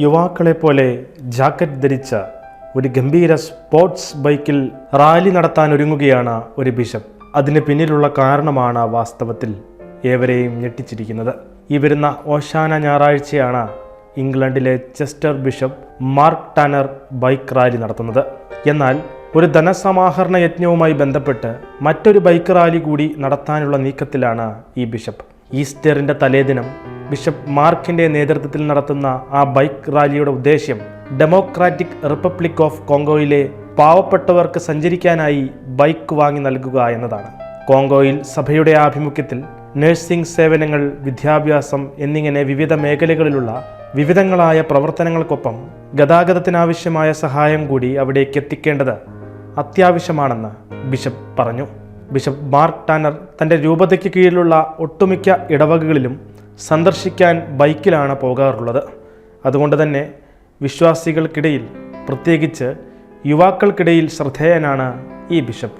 യുവാക്കളെപ്പോലെ jacket ധരിച്ച ഒരു ഗംഭീര സ്പോർട്സ് ബൈക്കിൽ റാലി നടത്താൻ ഒരുങ്ങുകയാണ് ഒരു ബിഷപ്പ്. അതിന് പിന്നിലുള്ള കാരണമാണ് വാസ്തവത്തിൽ ഏവരെയും ഞെട്ടിച്ചിരിക്കുന്നത്. ഈ വരുന്ന ഓശാന ഞായറാഴ്ചയാണ് ഇംഗ്ലണ്ടിലെ Chester bishop mark Tanner bike rally നടത്തുന്നത്. എന്നാൽ ഒരു ധനസമാഹരണ യജ്ഞവുമായി ബന്ധപ്പെട്ട് മറ്റൊരു ബൈക്ക് റാലി കൂടി നടത്താനുള്ള നീക്കത്തിലാണ് ഈ ബിഷപ്പ്. ഈസ്റ്ററിന്റെ തലേദിനം ബിഷപ്പ് മാർക്കിന്റെ നേതൃത്വത്തിൽ നടത്തുന്ന ആ ബൈക്ക് റാലിയുടെ ഉദ്ദേശ്യം ഡെമോക്രാറ്റിക് റിപ്പബ്ലിക് ഓഫ് കോങ്കോയിലെ പാവപ്പെട്ടവർക്ക് സഞ്ചരിക്കാനായി ബൈക്ക് വാങ്ങി നൽകുക എന്നതാണ്. കോങ്കോയിൽ സഭയുടെ ആഭിമുഖ്യത്തിൽ നഴ്സിംഗ് സേവനങ്ങൾ, വിദ്യാഭ്യാസം എന്നിങ്ങനെ വിവിധ മേഖലകളിലുള്ള വിവിധങ്ങളായ പ്രവർത്തനങ്ങൾക്കൊപ്പം ഗതാഗതത്തിനാവശ്യമായ സഹായം കൂടി അവിടേക്ക് എത്തിക്കേണ്ടത് അത്യാവശ്യമാണെന്ന് ബിഷപ്പ് പറഞ്ഞു. ബിഷപ്പ് മാർക്ക് ടാനർ തൻ്റെ രൂപതയ്ക്ക് കീഴിലുള്ള ഒട്ടുമിക്ക ഇടവകകളിലും സന്ദർശിക്കാൻ ബൈക്കിലാണ് പോകാറുള്ളത്. അതുകൊണ്ട് തന്നെ വിശ്വാസികൾക്കിടയിൽ, പ്രത്യേകിച്ച് യുവാക്കൾക്കിടയിൽ ശ്രദ്ധേയനാണ് ഈ ബിഷപ്പ്.